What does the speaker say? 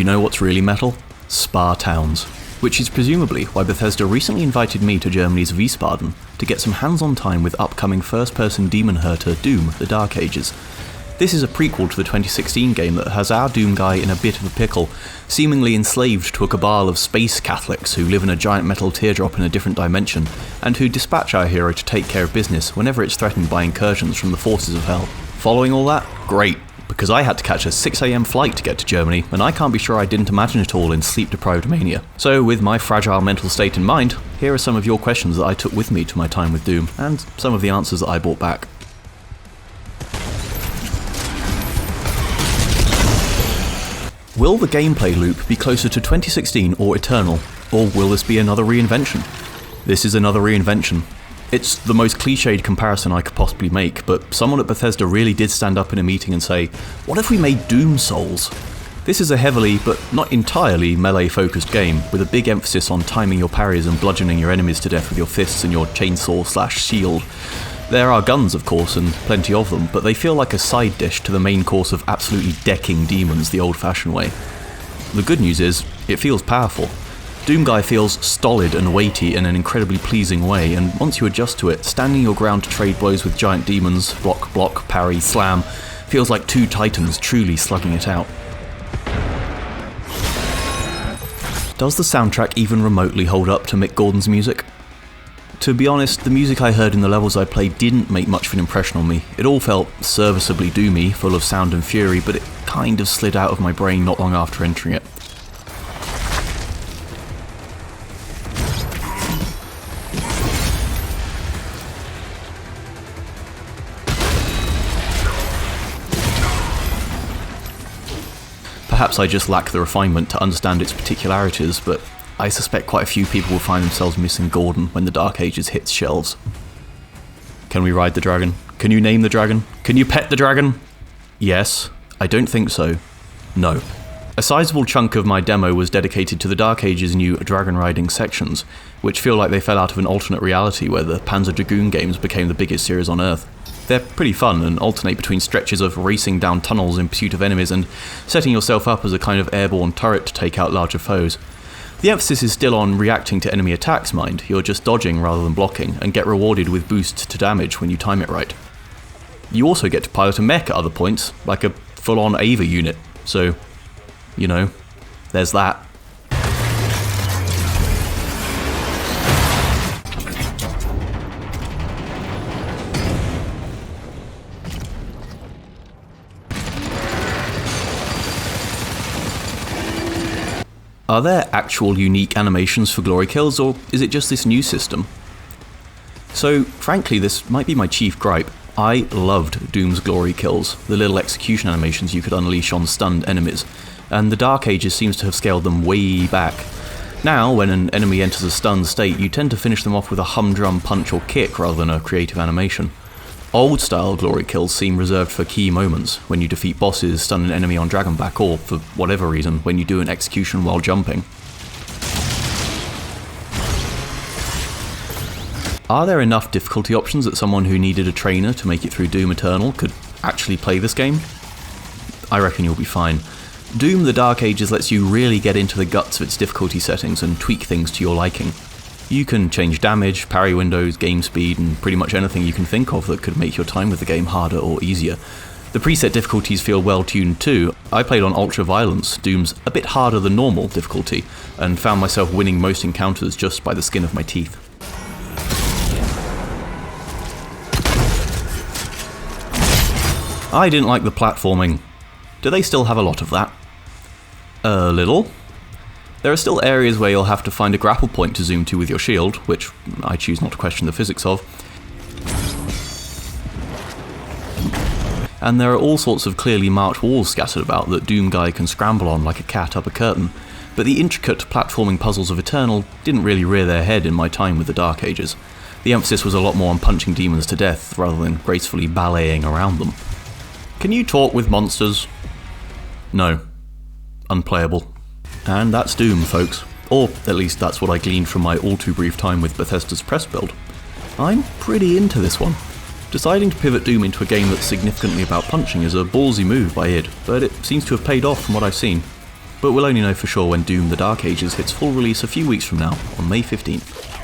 know what's really metal? Spa Towns. Which is presumably why Bethesda recently invited me to Germany's Wiesbaden to get some hands-on time with upcoming first-person demon hunter Doom: The Dark Ages. This is a prequel to the 2016 game that has our Doom guy in a bit of a pickle, seemingly enslaved to a cabal of space Catholics who live in a giant metal teardrop in a different dimension, and who dispatch our hero to take care of business whenever it's threatened by incursions from the forces of hell. Following all that? Great, because I had to catch a 6 AM flight to get to Germany, and I can't be sure I didn't imagine it all in sleep-deprived mania. So with my fragile mental state in mind, here are some of your questions that I took with me to my time with Doom, and some of the answers that I brought back. Will the gameplay loop be closer to 2016 or Eternal, or will this be another reinvention? This is another reinvention. It's the most cliched comparison I could possibly make, but someone at Bethesda really did stand up in a meeting and say, what if we made Doom Souls? This is a heavily, but not entirely, melee-focused game, with a big emphasis on timing your parries and bludgeoning your enemies to death with your fists and your chainsaw/shield. There are guns, of course, and plenty of them, but they feel like a side dish to the main course of absolutely decking demons the old-fashioned way. The good news is, it feels powerful. Doomguy feels stolid and weighty in an incredibly pleasing way, and once you adjust to it, standing your ground to trade blows with giant demons, block, block, parry, slam, feels like two titans truly slugging it out. Does the soundtrack even remotely hold up to Mick Gordon's music? To be honest, the music I heard in the levels I played didn't make much of an impression on me. It all felt serviceably doomy, full of sound and fury, but it kind of slid out of my brain not long after entering it. Perhaps I just lack the refinement to understand its particularities, but I suspect quite a few people will find themselves missing Gordon when the Dark Ages hits shelves. Can we ride the dragon? Can you name the dragon? Can you pet the dragon? Yes. I don't think so. No. A sizable chunk of my demo was dedicated to the Dark Ages' new dragon riding sections, which feel like they fell out of an alternate reality where the Panzer Dragoon games became the biggest series on Earth. They're pretty fun and alternate between stretches of racing down tunnels in pursuit of enemies and setting yourself up as a kind of airborne turret to take out larger foes. The emphasis is still on reacting to enemy attacks, mind. You're just dodging rather than blocking, and get rewarded with boosts to damage when you time it right. You also get to pilot a mech at other points, like a full-on Ava unit, so, you know, there's that. Are there actual unique animations for glory kills, or is it just this new system? So, frankly, this might be my chief gripe. I loved Doom's glory kills, the little execution animations you could unleash on stunned enemies, and the Dark Ages seems to have scaled them way back. Now, when an enemy enters a stunned state, you tend to finish them off with a humdrum punch or kick rather than a creative animation. Old-style glory kills seem reserved for key moments, when you defeat bosses, stun an enemy on Dragonback, or, for whatever reason, when you do an execution while jumping. Are there enough difficulty options that someone who needed a trainer to make it through Doom Eternal could actually play this game? I reckon you'll be fine. Doom: The Dark Ages lets you really get into the guts of its difficulty settings and tweak things to your liking. You can change damage, parry windows, game speed, and pretty much anything you can think of that could make your time with the game harder or easier. The preset difficulties feel well tuned too. I played on Ultra Violence, Doom's a bit harder than normal difficulty, and found myself winning most encounters just by the skin of my teeth. I didn't like the platforming. Do they still have a lot of that? A little. There are still areas where you'll have to find a grapple point to zoom to with your shield, which I choose not to question the physics of. And there are all sorts of clearly marked walls scattered about that Doomguy can scramble on like a cat up a curtain, but the intricate platforming puzzles of Eternal didn't really rear their head in my time with the Dark Ages. The emphasis was a lot more on punching demons to death rather than gracefully balleting around them. Can you talk with monsters? No. Unplayable. And that's Doom, folks. Or, at least that's what I gleaned from my all-too-brief time with Bethesda's press build. I'm pretty into this one. Deciding to pivot Doom into a game that's significantly about punching is a ballsy move by id, but it seems to have paid off from what I've seen. but we'll only know for sure when Doom: The Dark Ages hits full release a few weeks from now, on May 15th.